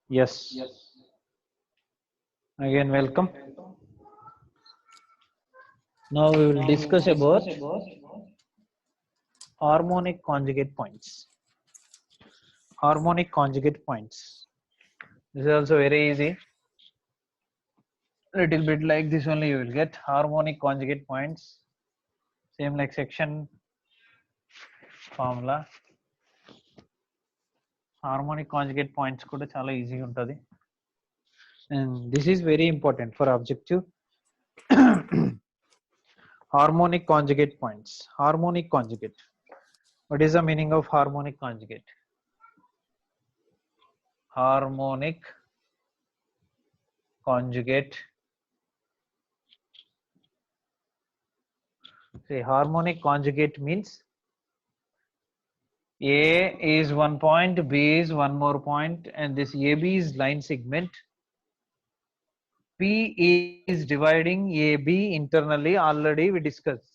Yes. Again, welcome. Now we will discuss about harmonic conjugate points. Harmonic conjugate points. This is also very easy. Little bit like this only you will get harmonic conjugate points. Same like section formula. Harmonic conjugate points kuda chala easy untadi. And this is very important for objective. Harmonic conjugate points. Harmonic conjugate. What is the meaning of harmonic conjugate? Harmonic conjugate. Say harmonic conjugate means A is one point, B is one more point, and this AB is line segment. P is dividing AB internally, already we discussed.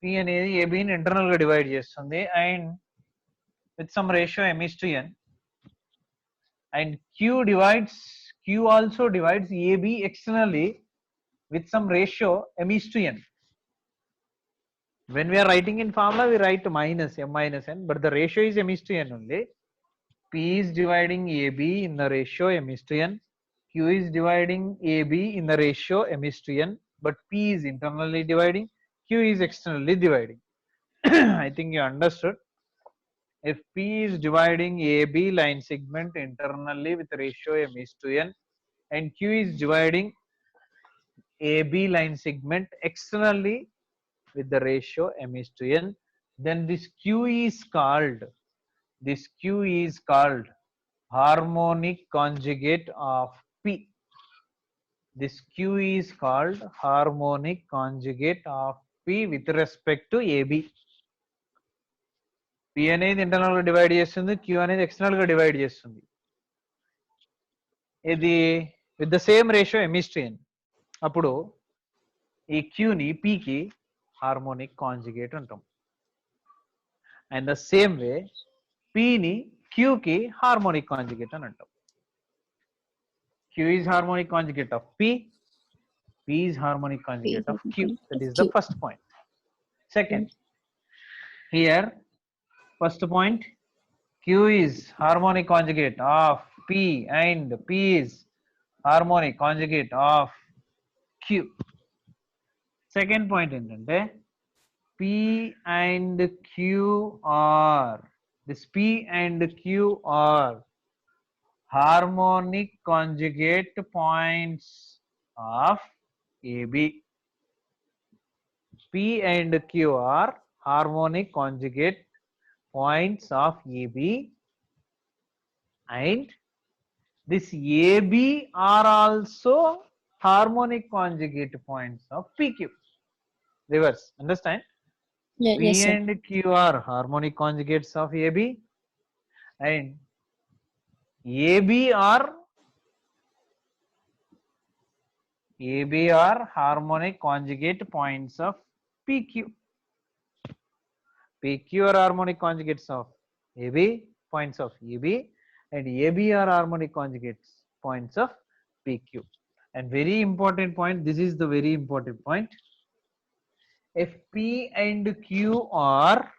P and AB in internal divide chestundi and with some ratio m is to n, and Q also divides AB externally with some ratio m is to n. When we are writing in formula, we write minus m minus n, but the ratio is m is to n only. P is dividing AB in the ratio m is to n. Q is dividing AB in the ratio m is to n, but P is internally dividing, Q is externally dividing. I think you understood. If P is dividing AB line segment internally with ratio m is to n, and Q is dividing AB line segment externally with the ratio m is to n, then this Q is called harmonic conjugate of P. This Q is called harmonic conjugate of P with respect to AB. P అనేది internal గా divide చేస్తుంది, Q అనేది external గా divide చేస్తుంది. ఇది with the same ratio m is to n. అప్పుడు ఈ Q ని P కి హార్మోనిక్ కాంజుగేట్ అంటాం. And the same way P ని Q కి హార్మోనిక్ కాంజుగేట్ అని అంటాం. Q is harmonic conjugate of P. P is harmonic conjugate of Q. That is the first point. Second, here first point, Q is harmonic conjugate of P and P is harmonic conjugate of Q. Second point ఏంటంటే P and Q are, this P and Q are harmonic conjugate points of AB. P and Q are harmonic conjugate points of AB, and this AB are also harmonic conjugate points of PQ. Reverse, understand? Yes, P sir. and Q are harmonic conjugates of AB, and AB are harmonic conjugate points of PQ. PQ are harmonic conjugates of AB, points of AB, and AB are harmonic conjugates points of PQ. And very important point, this is the very important point. If P and Q are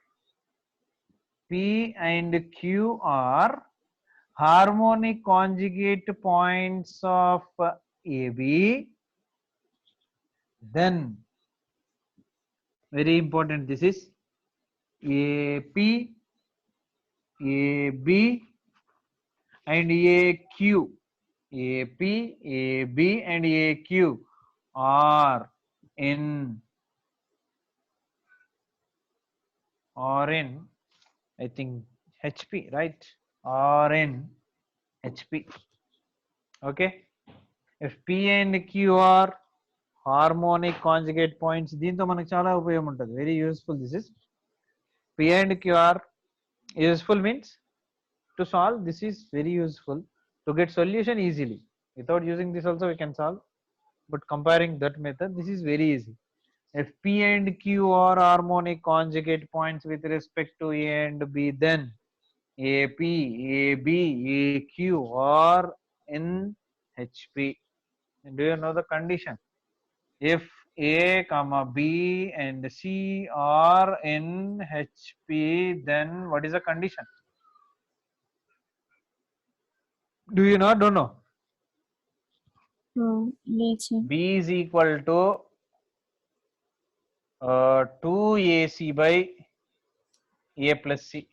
harmonic conjugate points of AB, then very important, this is AP, AB and AQ. AP, AB and AQ are in I think HP, right? Are in HP. Okay. If P and Q are harmonic conjugate points, దీంతో మనకు చాలా ఉపయోగం ఉంటుంది. Very useful this is. P and Q are useful means to solve, this is very useful to get solution easily. Without using this also we can solve, but comparing that method, this is very easy. If P and Q are harmonic conjugate points with respect to A and B, then AP, AB, AQ or in HP. Do you know the condition? If A comma B and C are in HP, then what is the condition? Do you know? Don't know. Let's see. B is equal to 2AC by A plus C.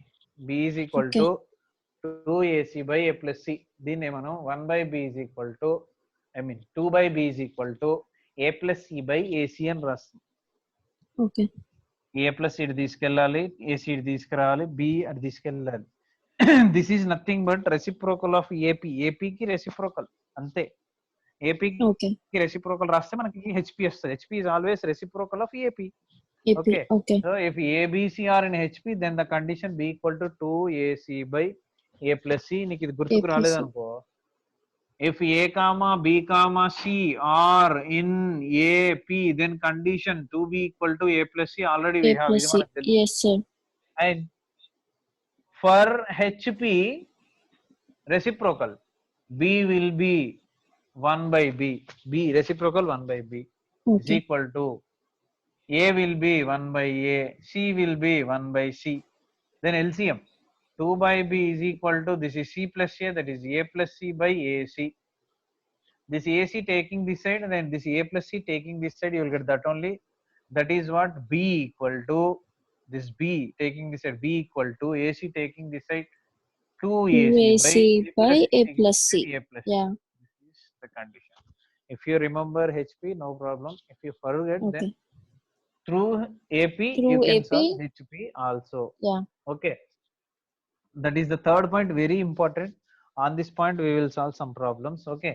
B is equal Okay. to 2AC by A plus C. దీన్ని మనం 1 by B is equal to 2 by B is equal to A plus C by AC అని రాస్తాం. Okay. A plus ఇటు తీసుకెళ్ళాలి, AC ఇటు తీసుకురావాలి, B అటు తీసుకెళ్ళాలి. This is nothing but reciprocal of AP. ఏపీకి రెసిప్రోకల్ అంతే. ఏపీకి Okay. రెసిప్రోకల్ రాస్తే మనకి హెచ్పి వస్తుంది. HP is always reciprocal of AP. AP. Okay. Okay. So if ABC are in HP, then the condition B equal to 2AC by A plus C. నీకు ఇది గుర్తుకు A plus రాలేదనుకో, if A comma B comma C are in AP, then condition 2B equal to A plus C already we A have. plus ఇది C. మనకు తెలుసు. Yes, sir. And for HP reciprocal, B will be 1 by B. B reciprocal 1 by B is Okay. equal to A will be 1 by A, C will be 1 by C. Then LCM 2 by B is equal to, this is C plus A, that is A plus C by AC. This AC taking this side and then this A plus C taking this side, you will get that only. That is what B equal to, this B taking this side, B equal to AC taking this side 2AC by A plus C. A plus C. Yeah. This is the condition. If you remember HP, no problem. If you forget, then Okay. through AP Through you can AP? solve HP also. Yeah. Okay, that is the third point, very important. On this point we will solve some problems. Okay,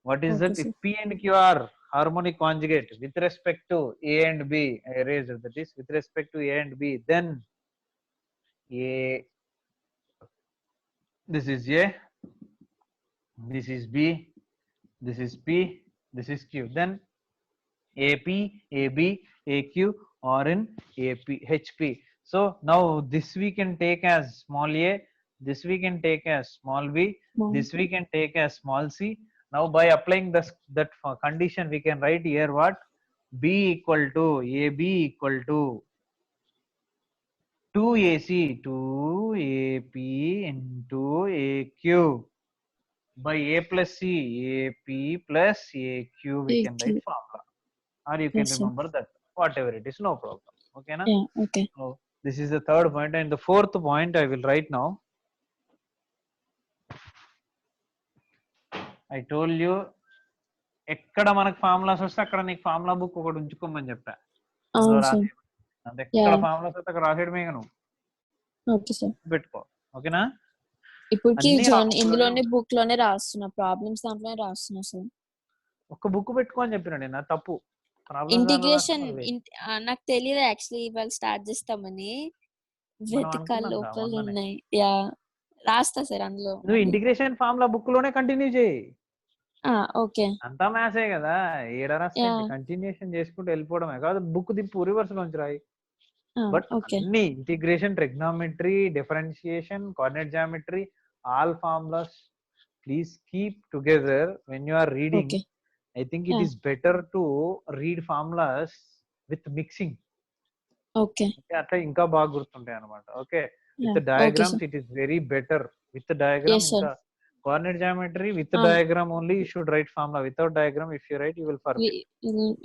what is Okay, that? sir. If P and Q are harmonic conjugate with respect to A and B, I erased that is with respect to A and B, then A, this is A, this is B, this is P, this is Q, then AP, AB, AQ or in AP, HP. So now this we can take as small a, this we can take as small b, Small this we can take as small c. Now by applying this, that condition, we can write here what? B equal to AB equal to 2AC 2AP into AQ by A plus C AP plus AQ. We can AQ. write formula, or you can Yes, sir. remember that, whatever it is, no problem. Okay na? Yeah. Okay. So this is the third point, and the fourth point I will write now. I told you, ఎక్కడ మనకు formulas వస్తే అక్కడ నీకు formula book ఒకటి ఉంచుకోమని చెప్పా. అందులో Sir. రాసి అంత ఎక్కడ Yeah. ఫార్ములాస్ వస్తే అక్కడ రాసేయడమే నువ్వు Okay, sir. పెట్టుకో. ఓకేనా? ఇప్పటికి అన్ని జాన్ రాసుకున్నాను. ఇందులోనే బుక్ లోనే రాస్తున్నా, ప్రాబ్లమ్స్ దాంట్లోనే రాస్తున్నా సార్. ఒక బుక్ పెట్టుకో అని చెప్పిన నేను, తప్పు. ఇంటిగ్రేషన్ నాకు తెలియదు యాక్చువల్లీ, ఇవాళ స్టార్ట్ చేస్తామని వెతకాల లోపల ఉన్నాయి. యా, రాస్తా సార్ అందులో. నువ్వు ఇంటిగ్రేషన్ ఫార్ములా బుక్ లోనే కంటిన్యూ చేయి. ఓకే. అంతా మ్యాథ్సే కదా, ఏడ రాస్తే కంటిన్యూషన్ చేసుకుంటూ వెళ్ళిపోవడమే కాదు. బుక్ తిప్పు, రివర్స్ లోంచి రాయి. బట్ అన్ని integration, trigonometry, differentiation, coordinate geometry, all formulas please keep together when you are reading. I think it is better to read formulas with mixing. Okay. అట్లా ఇంకా బాగా గుర్తుంటాయి అన్నమాట. Okay, with diagrams it is very better. With the diagram, ఇంకా coordinate geometry with the diagram only you should write formula. Without diagram, if you write, you will forget.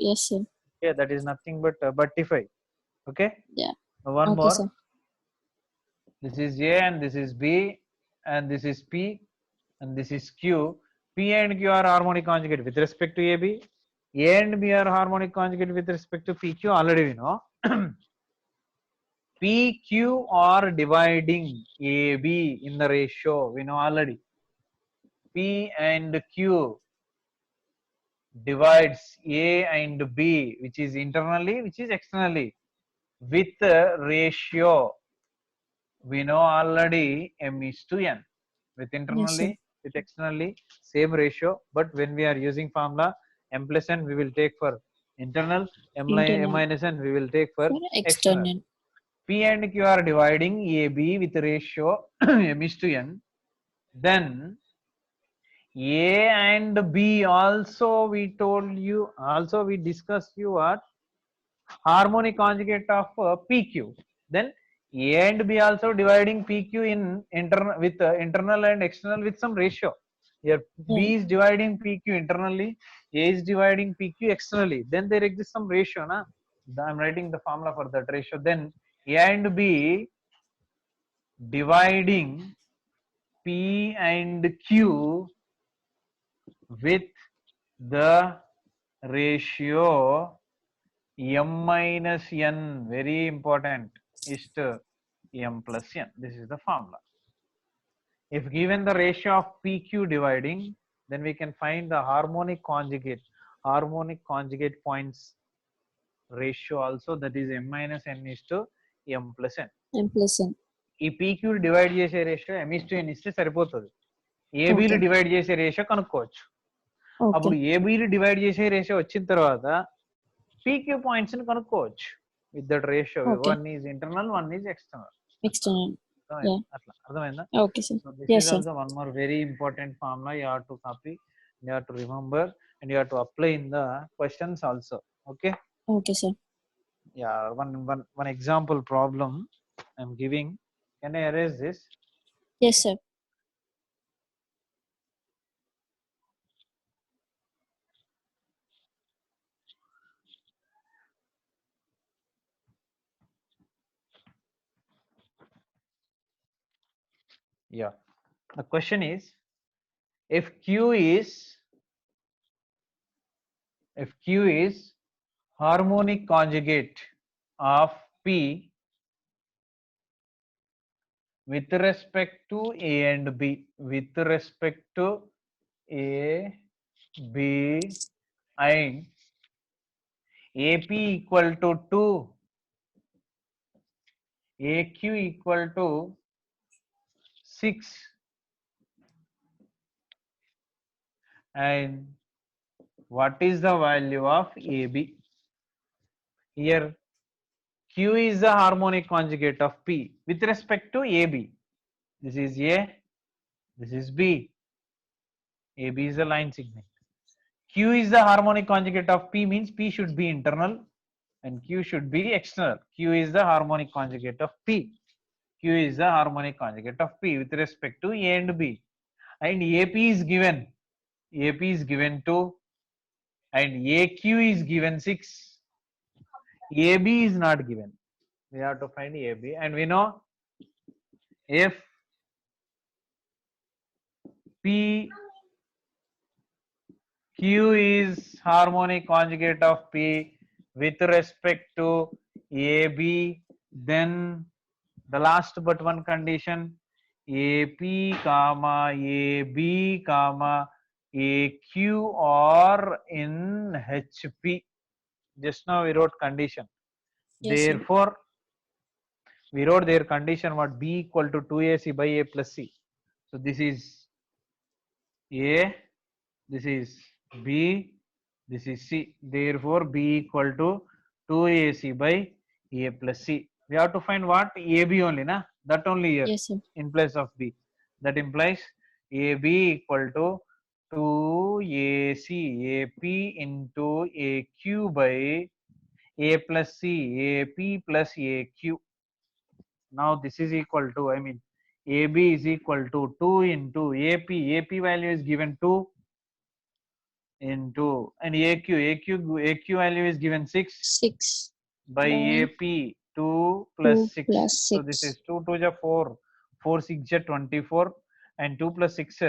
Yes, sir. Yeah, that is nothing but buttify. Okay. Yeah. One okay, more. Sir. This is A and this is B and this is P and this is Q. P and Q are harmonic conjugate with respect to AB. A and B are harmonic conjugate with respect to PQ. Already we know. PQ are dividing AB in the ratio. We know already. P and Q divides A and B, which is internally, which is externally, with ratio. We know already M is to N. With internally, with externally, same ratio. But when we are using formula M plus N, we will take for internal. M minus N, we will take for external. P and Q are dividing AB with ratio m is to n, then A and B also we told you, also we discussed you what harmonic conjugate of PQ. Then A and B also dividing PQ in internal with internal and external with some ratio. Here B is dividing PQ internally, A is dividing PQ externally. Then there exists some ratio, na? I'm writing the formula for that ratio. Then A and B dividing P and Q with the ratio m minus n, very important, is to m plus n. This is the formula. If given the ratio of PQ dividing, then we can find the harmonic conjugate points ratio also, that is m minus n is to m plus n. M plus n. ఈ PQ divide చేసే ratio m is to n ఇస్తే సరిపోతుంది. ఏబీలు divide చేసే ratio కనుక్కోవచ్చు. అప్పుడు ఏబీలు divide చేసే ratio వచ్చిన తర్వాత PQ పాయింట్స్ ని కనుక్కోవచ్చు with that ratio. One is internal, one is external. అట్లా అర్థమైందా? Okay sir. So this is also one more very important formula you have to copy, you have to remember, and you have to apply in the questions also. Okay. Okay sir. Yeah, one example problem I'm giving. Can I erase this? Yes sir. Yeah. The question is, if Q is harmonic conjugate of P with respect to A and B, with respect to A, B, and AP equal to 2, AQ equal to 6, and what is the value of AB? Here Q is the harmonic conjugate of P with respect to AB. This is A, this is B. AB is the line segment. Q is the harmonic conjugate of P means P should be internal and Q should be external. Q is the harmonic conjugate of P. Q is the harmonic conjugate of P with respect to A and B. And AP is given. AP is given 2 and AQ is given 6. AB is not given. We have to find AB, and we know if Q is harmonic conjugate of P with respect to AB, then the last but one condition, AP comma AB comma AQ are in HP. Just now we wrote condition. Yes, therefore we wrote their condition what, B equal to 2AC by A plus C. So this is A, this is B, this is C. Therefore B equal to 2AC by A plus C. We have to find what? AB only, na? That only here. Yes sir. In place of B. That implies AB equal to 2AC AP into AQ by A plus C, AP plus AQ. Now this is equal to, I mean, AB is equal to 2 into AP. AP value is given 2 into, and AQ value is given 6 by AP 2 plus 6. So this is 2 to the 4, 4 6 ja 24, and 2 plus 6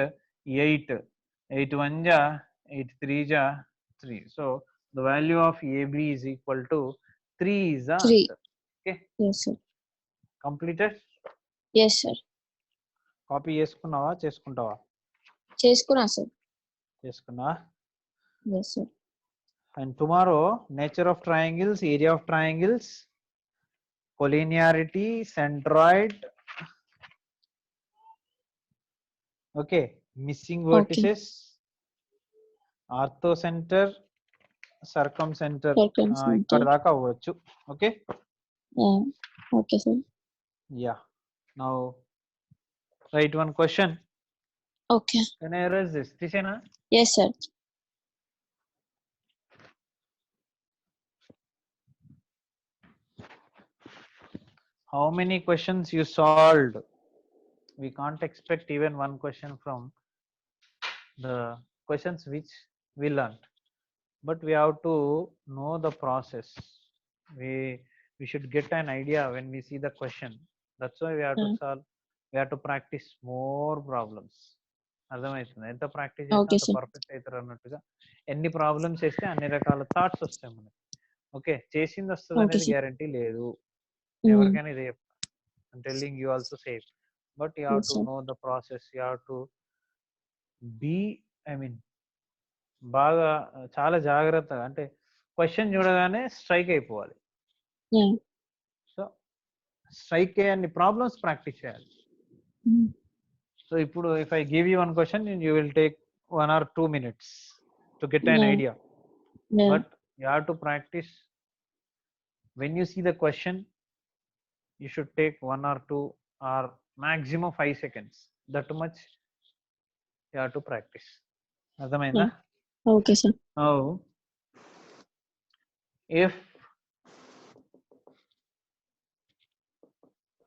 8, 8 1 ja 8 3 ja 3. So the value of AB is equal to 3 is the answer. Okay. Yes sir. Completed? Yes sir. Copy చేసుకున్నావా చేసుకుంటావా? చేసుకున్నా sir. చేసుకున్నా. Yes sir. And tomorrow, nature of triangles, area of triangles, collinearity, centroid, okay, missing vertices, orthocenter, circumcenter, ఇక్కడ దాకా అవ్వచ్చు. Okay. Yeah. Okay, sir. Yeah. Now write one question. Okay. Can I erase this? Tisena? Yes, sir. How many questions you solved? We can't expect even one question from the questions which we learned, but we have to know the process. We should get an idea when we see the question. That's why we have to Mm. solve. We have to practice more problems. అర్థమవుతుంది, ఎంత practice చేస్తే Okay, అంత sir. Perfect అవుతారు అన్నట్టుగా. ఎన్ని problems చేస్తే అన్ని రకాల థాట్స్ వస్తాయి మనకి. ఓకే, చేసింది వస్తుంది Okay, అనేది sir. గ్యారంటీ లేదు. Mm. ఎవరికైనా ఇదే I'm telling you also safe, but you have Yes, to sir. know the process. You have to be, I mean, బాగా చాలా జాగ్రత్తగా, అంటే క్వశ్చన్ చూడగానే స్ట్రైక్ అయిపోవాలి. Yeah. సో స్ట్రైక్ అయ్యే ప్రాబ్లమ్స్ ప్రాక్టీస్ చేయాలి. Mm. సో ఇప్పుడు if I give you one question, you will take 1 or 2 minutes to get an Yeah. idea. Yeah. But you have to practice. When you see the question, you should take 1 or 2 or maximum 5 seconds. That much you have to practice. అర్థమైందా? Yeah. Okay, sir. Now, if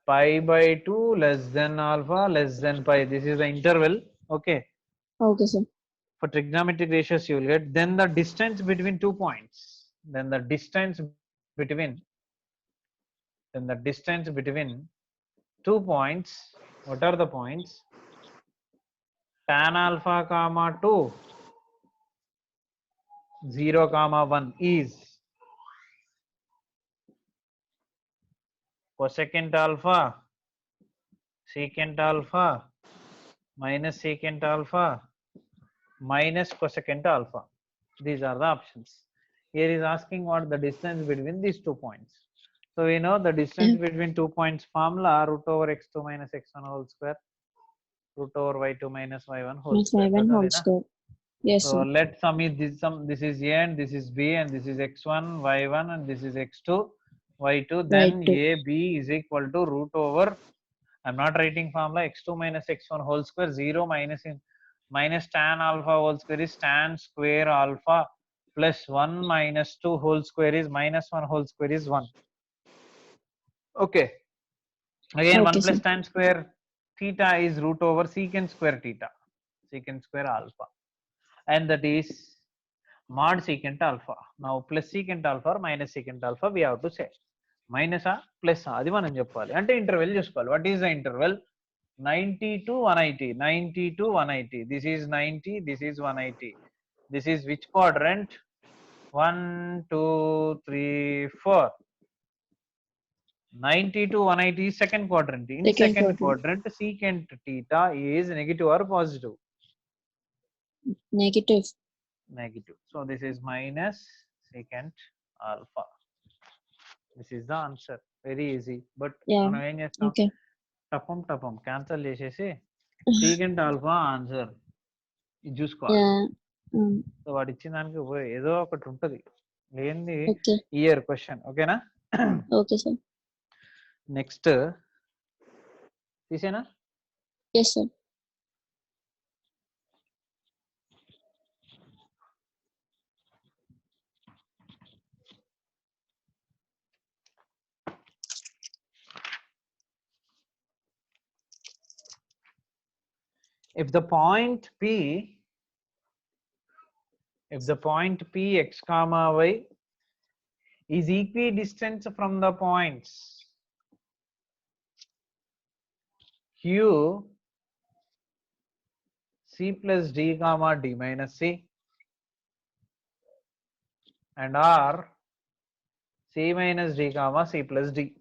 pi by 2 less than alpha less than pi, this is the interval. Okay, Okay, sir. for trigonometric ratios you will get, then the distance between 2 points, then the distance between 2 points, what are the points? Tan alpha comma 2, 0 comma 1 is cosecant alpha, secant alpha, minus secant alpha, minus cosecant alpha. These are the options. Here is asking what the distance between these 2 points. So we know the distance between 2 points formula, root over x2 minus x1 whole square, root over y2 minus y1 whole It's square. my one whole square. Yes, So sir. let sum is this, this is a and this is b, and this is x1 y1 and this is x2 y2. Then Y2. a b is equal to root over, I'm not writing formula, x2 minus x1 whole square, 0 minus tan alpha whole square is tan square alpha, plus 1 minus 2 whole square is minus 1 whole square is 1. Okay, again Okay, 1 plus sir. tan square theta is root over secant square theta, secant square alpha, and that is mod secant alpha. Now plus secant alpha or minus secant alpha we have to say. Minus a plus a, అది మనం చెప్పాలి. అంటే interval చూసుకోవాలి. What is the interval? 90 to 180, 90 to 180. This is 90, this is 180. This is which quadrant? 1, 2, 3, 4. 90 to 180 is second quadrant. In second quadrant, secant theta is negative or positive? Negative. Negative. So this is minus secant alpha. This is the answer. Very easy. But Yeah. మనం ఏం చేస్తాం? Okay. టపం cancel చేసేసి secant alpha answer ఇది చూసుకోవాలి. Yeah. So వాడు ఇచ్చిన దానికి ఏదో ఒకటి ఉంటుంది, లేనిది Okay. Year question. ఓకేనా? Okay, sir. నెక్స్ట్ తీసేనా? Yes, sir. If the point P x comma y is equidistant from the points Q C plus D comma D minus C and R C minus D comma C plus D,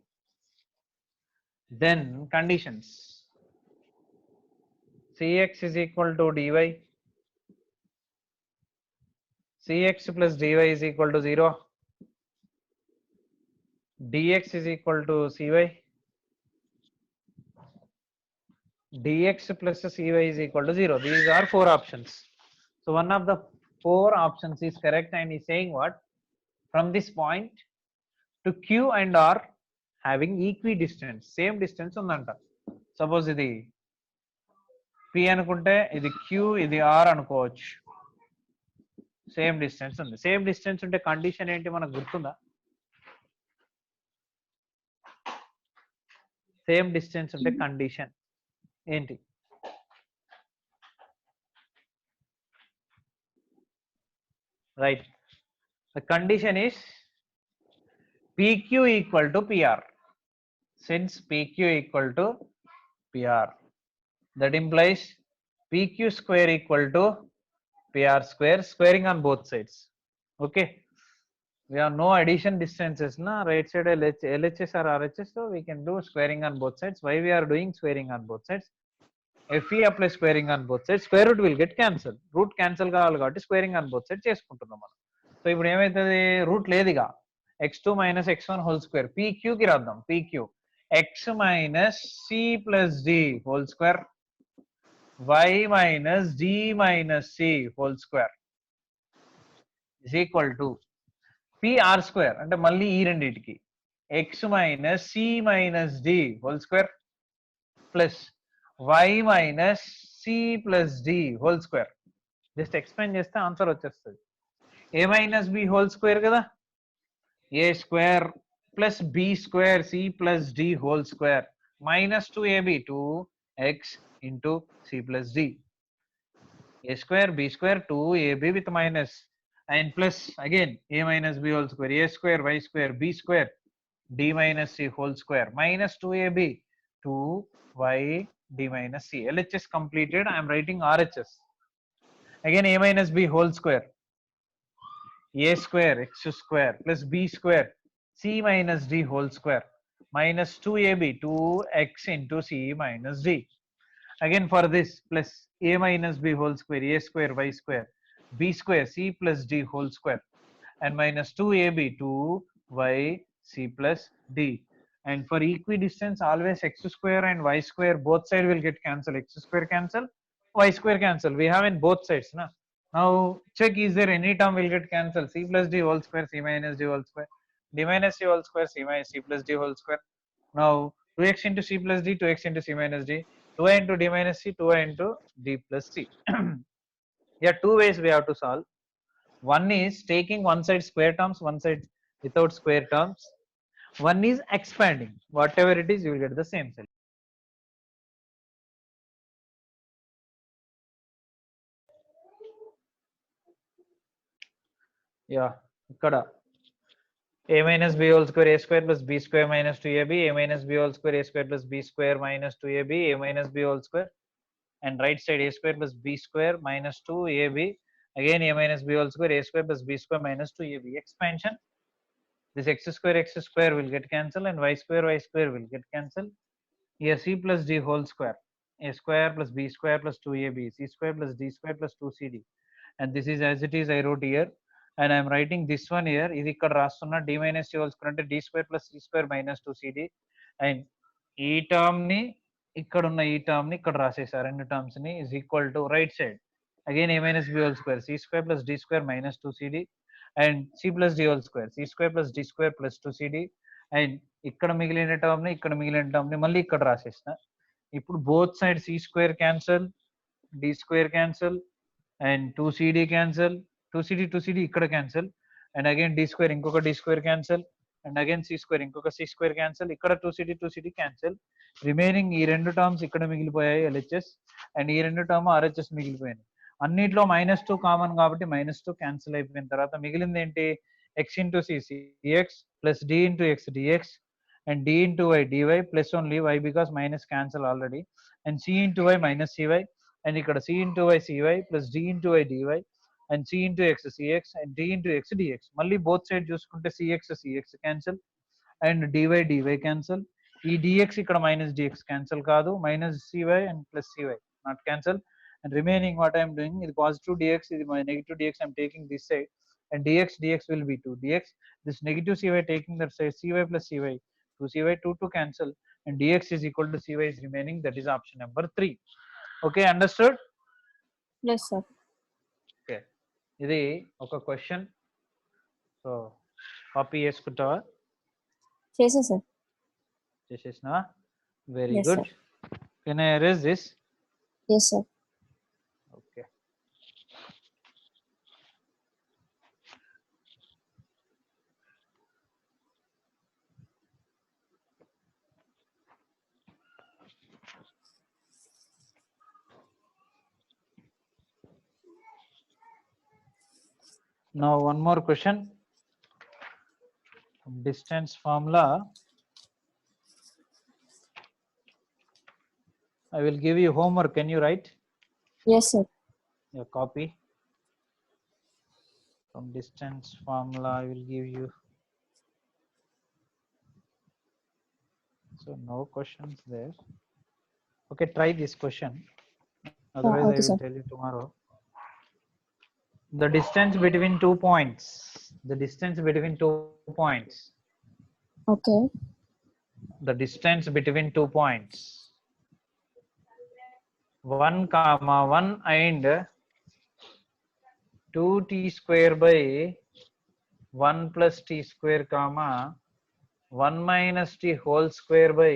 then conditions Cx is equal to dy, Cx plus dy is equal to 0, dx is equal to cy, dx plus cy is equal to 0. These are 4 options. So one of the 4 options is correct, and is saying what? From this point to Q and R having equi distance, same distance ఉందంట. Suppose ఇది P అనుకుంటే ఇది queue, ఇది are అనుకోవచ్చు. Same distance ఉంది. Same distance ఉంటే condition ఏంటి మనకు గుర్తుందా? సేమ్ డిస్టెన్స్ ఉంటే కండిషన్ ఏంటి? Right, the condition is PQ equal to PR. Since PQ equal to PR, that implies PQ square equal to PR square, squaring on both sides. Okay, we have no addition distances na, right side LHS or RHS, so we can do squaring on both sides. Why we are doing squaring on both sides? If we apply squaring on both sides, square root will get cancelled. Root cancel కావాలి కాబట్టి squaring on both sides చేసుకుంటున్నాం మనం. So ఇప్పుడు ఏమైతుంది, route లేదుగా, x2 minus x1 whole square, PQ కి రాద్దాం. PQ x minus c plus d whole square, y minus d minus c whole square is equal to PR square, అంటే మళ్ళీ ఈ రెండింటికి x minus c minus d whole square plus y minus c plus d whole square. Just explain చేస్తే answer వచ్చేస్తుంది. a minus b whole square కదా, a square plus b square c plus d whole square minus 2ab 2x into c plus d. A square b square 2ab with minus and plus again a minus b whole square, a square y square b square d minus c whole square minus 2ab 2y d minus c. LHS completed. I am writing RHS. Again a minus b whole square, a square x square plus b square c minus d whole square minus 2ab 2x into c minus d. Again for this plus a minus b whole square, a square y square b square c plus d whole square and minus 2ab 2y c plus d. And for equidistance always x square and y square both side will get cancelled. X square cancel, y square cancel, we have in both sides na. Now check, is there any term will get cancelled? C plus d whole square, c minus d whole square, d minus c whole square, c minus c plus d whole square. Now 2x into c plus d, 2x into c minus d, 2y into d minus c, 2y into d plus c. Yeah, two ways we have to solve. One is taking one side square terms, one side without square terms. One is expanding. Whatever it is, you will get the same solution. Yeah, ikkada a minus b whole square, a square plus b square minus 2ab, a minus b whole square, a square plus b square minus 2ab, a minus b whole square, and right side a square plus b square minus 2ab, again a minus b whole square, a square plus b square minus 2ab. Expansion, this x square will get cancelled and y square will get cancelled. Here c plus d whole square, a square plus b square plus 2ab, c square plus d square plus 2cd, and this is as it is I wrote here, and I am writing this one here. ఇది ఇక్కడ రాస్తున్నా d minus c whole square అంటే d square plus c square minus 2cd, and ఈ term ని ఇక్కడ ఉన్న ఈ term ని ఇక్కడ రాసేసా, రెండు టర్మ్స్ ని is equal to right side again a minus b whole square, c square plus d square minus 2cd, and c plus d whole square, c square plus d square plus 2cd, and ఇక్కడ మిగిలిన term ని ఇక్కడ మిగిలిన term ని మళ్ళీ ఇక్కడ రాసేసిన. ఇప్పుడు both side c square cancel, d square cancel, and 2cd cancel, 2cd ఇక్కడ cancel, and again d square ఇంకొక d square cancel, and again c square ఇంకొక c square cancel, ఇక్కడ 2cd cancel, రిమైనింగ్ ఈ రెండు టర్మ్స్ ఇక్కడ మిగిలిపోయాయి LHS, and ఈ రెండు term RHS మిగిలిపోయాయి. అన్నిట్లో -2 కామన్ కాబట్టి -2 క్యాన్సిల్ అయిపోయిన తర్వాత మిగిలింది ఏంటి, x into c cx plus d into x dx and d into y dy plus only y because minus cancel already, and c into y minus cy, and ఇక్కడ c into y cy plus d into y dy and c into x cx and d into x dx. మళ్ళీ both side చూసుకుంటే cx cancel and dy cancel, ఈ dx ఇక్కడ minus dx cancel కాదు, minus cy and plus cy not cancel, and remaining what I am doing is positive dx, is my negative dx, I am taking this side, and dx will be 2 dx, this negative cy taking that side, cy plus cy 2cy 2 to cancel, and dx is equal to cy is remaining, that is option number 3. Okay, understood? Yes sir. Okay, ఇది ఒక question, so copy చేసుకుంటావా? చేసా sir. చేసేసినా? Very Yes, good. sir. Can I erase this? Yes, sir. Okay. Now one more question. Distance formula. I will give you homework. Can you write Yes, sir. your copy? From distance formula, I will give you. So no questions there. Okay, try this question. Otherwise, I Okay, will sir. tell you tomorrow. The distance between 2 points. The distance between 2 points. Okay. The distance between 2 points. 1 comma 1 and 2t square by 1 plus t square comma 1 minus t whole square by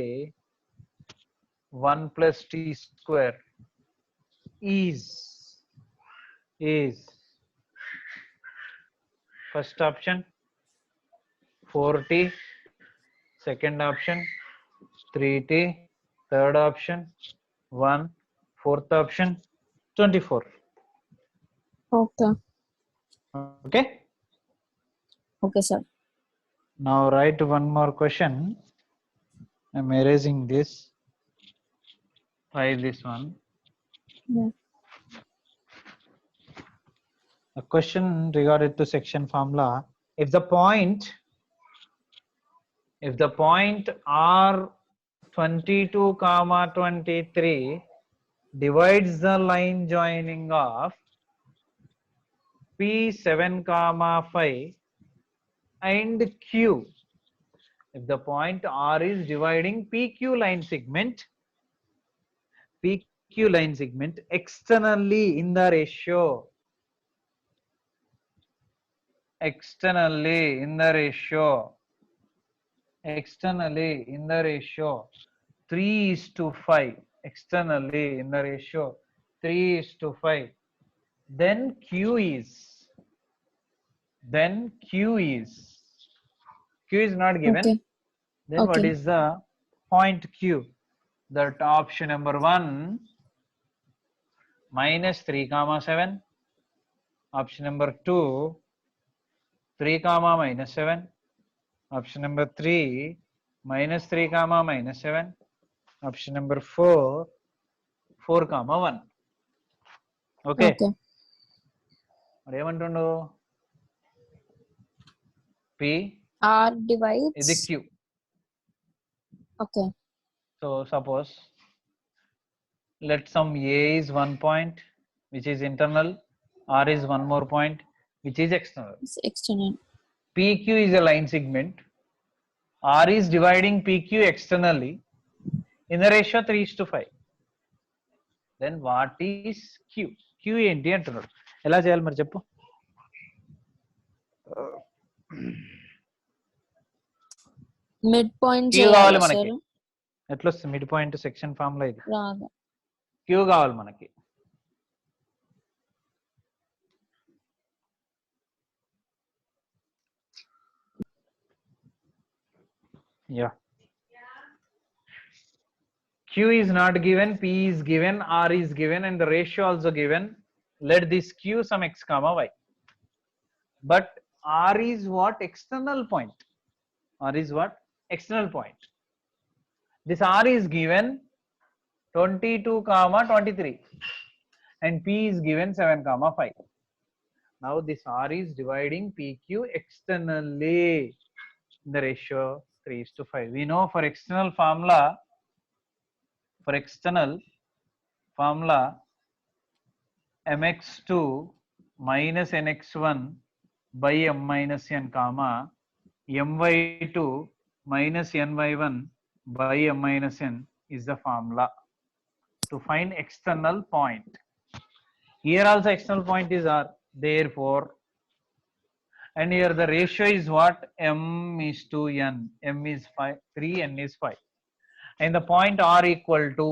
1 plus t square is first option 4t, second option 3t, third option 1, fourth option 24. Okay. Okay. Okay, sir. Now write one more question. I'm erasing this. Try this one. Yeah. A question regarded to section formula. If the point R22 comma 23 divides the line joining of P7 comma 5 and Q. If the point R is dividing PQ line segment externally in the ratio, externally in the ratio 3:5, externally in the ratio 3:5, then Q is not given. Okay. Then what Okay. is the point Q? That option number 1 minus 3 comma 7, option number 2 3 comma minus 7, option number 3 minus 3 comma minus 7, option number 4 4 comma 1. Okay. Okay. మరి ఏమంటుండు? P R ఇది divides. Q. Okay. So suppose let some A is 1 point which is internal, R is one more point which is external. It's external. PQ is a line segment. R is dividing PQ externally in the ratio 3:5. Then what is Q? Q ఏంటి అంటున్నాడు. ఎలా చేయాలి మరి చెప్పు? Mid point Q కావాలి చేయాలి మనకి. Sir. ఎట్లా వస్తుంది మిడ్ పాయింట్ సెక్షన్ ఫార్ములా ఇది? రాదు. Q కావాలి మనకి. Yeah. Q is not given, P is given, R is given, and the ratio also given. Let this Q some x comma y. But R is what? External point. R is what? External point. This R is given 22 comma 23 and P is given 7 comma 5. Now this R is dividing PQ externally in the ratio 3:5. We know for external formula mx2 minus nx1 by m minus n comma my2 minus ny1 by m minus n is the formula to find external point. Here also external point is R, therefore, and here the ratio is what? M is to n. M is 3, n is 5. and the point r equal to,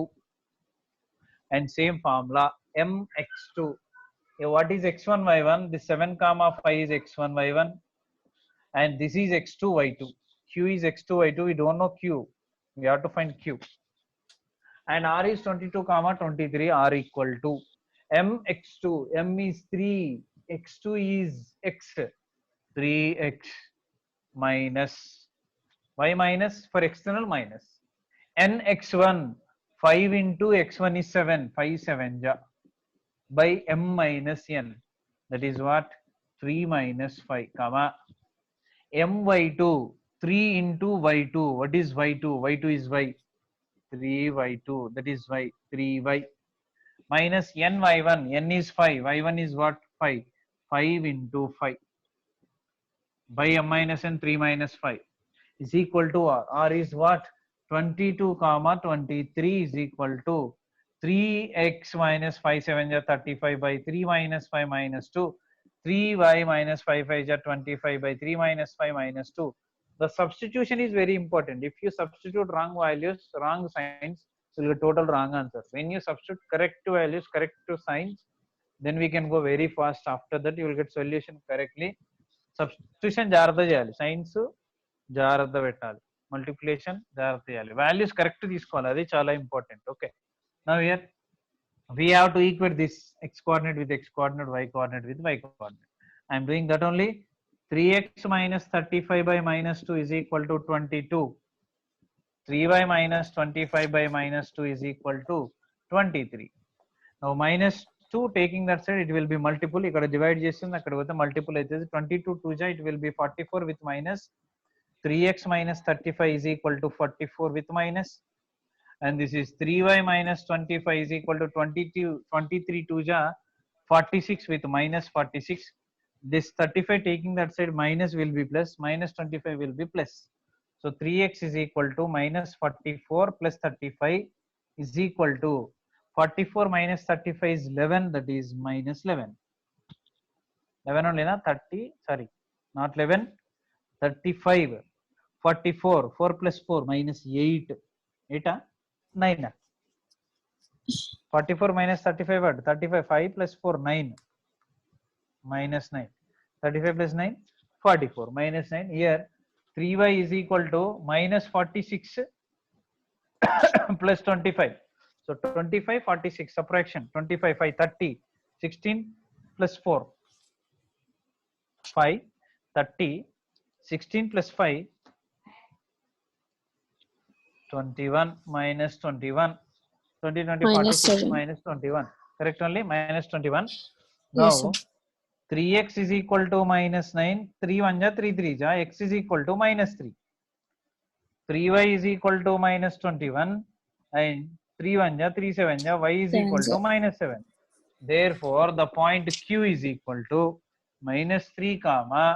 and same formula mx2. What is x1 y1? This 7 comma 5 is x1 y1, and this is x2 y2. Q is x2 y2. We don't know q. We have to find q. And r is 22 comma 23. R equal to mx2. M is 3. X2 is x. 3x minus y minus for external minus nx1. 5 into x1 is 7. 5 7 ja by m minus n, that is what, 3 minus 5 comma my2. 3 into y2, what is y2? Y2 is y. 3y2, that is y. 3y minus ny1. N is 5. y1 is what? 5. 5 into 5 by m minus n. 3 minus 5 is equal to r. R is what? 22 comma 23 is equal to 3x minus 5 7 ja 35 by 3 minus 5 minus 2. 3y minus 5 5 ja 25 by 3 minus 5 minus 2. The substitution is very important. If you substitute wrong values, wrong signs, you will get total wrong answer. When you substitute correct values, correct signs, then we can go very fast. After that, you will get solution correctly. Substitution జాగ్రత్త చేయాలి, science జాగ్రత్త పెట్టాలి, multiplication జాగ్రత్త చేయాలి, values correct తీసుకోవాలి, అది చాలా important. Okay, now here we have to equate this x coordinate with x coordinate, y coordinate with y coordinate. I am doing that only. 3x minus 35 by minus 2 is equal to 22. 3y minus 25 by minus 2 is equal to 23. Now minus 2 taking that side, it will be multiple. ikkada divide చేస్తుంది, అక్కడ పోతే multiple అవుతుంది. 22 2 ja, it will be 44 with minus. 3x minus 35 is equal to 44 with minus, and this is 3y minus 25 is equal to 23 2 ja 46 with minus 46. This 35 taking that side, minus will be plus, minus 25 will be plus. So 3x is equal to minus 44 plus 35 is equal to 44 minus 35 is 11, that is minus 11. 11 only na, 30, sorry, not 11, 35. 44, 4 plus 4 minus 8. 8 9. 44 minus 35 what? 35. 5 plus 4 9 minus 9. 35 plus 9 44 minus 9. Here 3y is equal to minus 46 plus 25. So 25 46 subtraction. 25 5 30. 16 plus 4 5 30. 16 plus 5 21 minus 21. 20 20 Minus 46 7. minus 21. Correct only, minus 21. Now Yes, sir. 3x is equal to minus 9. 3 1 ja 3 3 ja, x is equal to minus 3. 3y is equal to minus 21, and 3 1 ja 3 7 ja, y is equal to minus 7. Therefore the point q is equal to minus 3 comma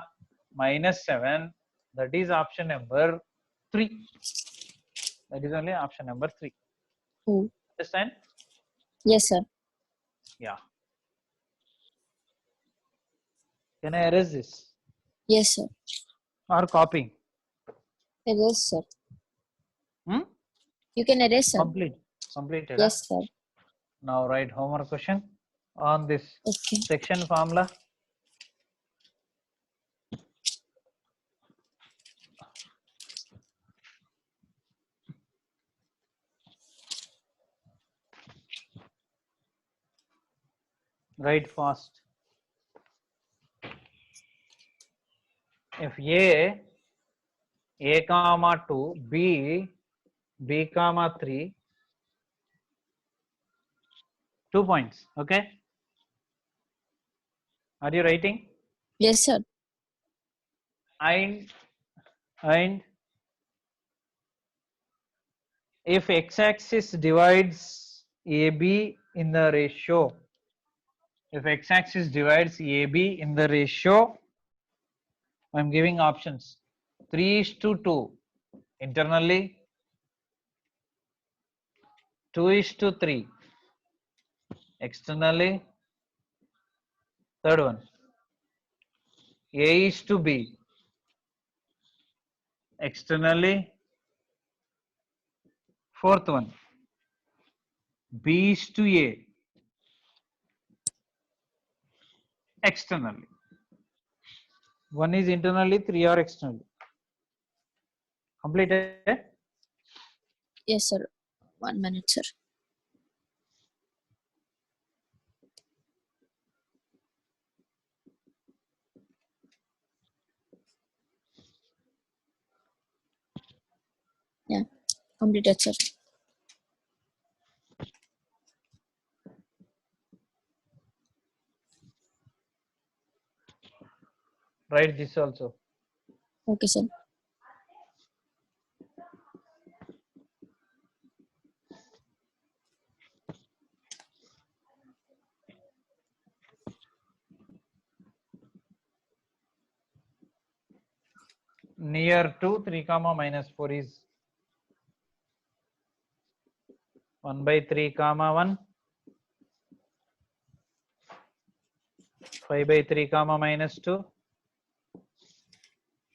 minus 7. That is option number 3. That is only option number 3. Understand? Yes, sir. Yeah. Can I erase this Yes, sir. or copying? Erase, sir. You can erase, sir. Completed. Yes, sir. Now write homework question on this Okay. section formula. Write fast. If a comma 2, b comma 3, 2 points. Okay, are you writing? Yes, sir. And if x-axis divides AB in the ratio, if x-axis divides AB in the ratio, I'm giving options: 3:2 internally, 2:3 externally. Third one, A:B externally, Fourth one, B is to A externally. One is internally, three are externally. Completed? Yes, sir. 1 minute, sir. Yeah, completed, sir. Write this also. Okay, sir. Near to 3 comma minus 4 is 1 by 3 comma 1, 5 by 3 comma minus 2,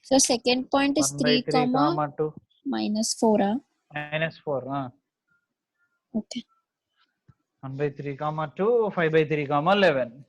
So second point is 1 by 3 3 comma 2 minus 4. minus 4. Okay. 1 by 3 comma 2, 5 by 3 comma 11.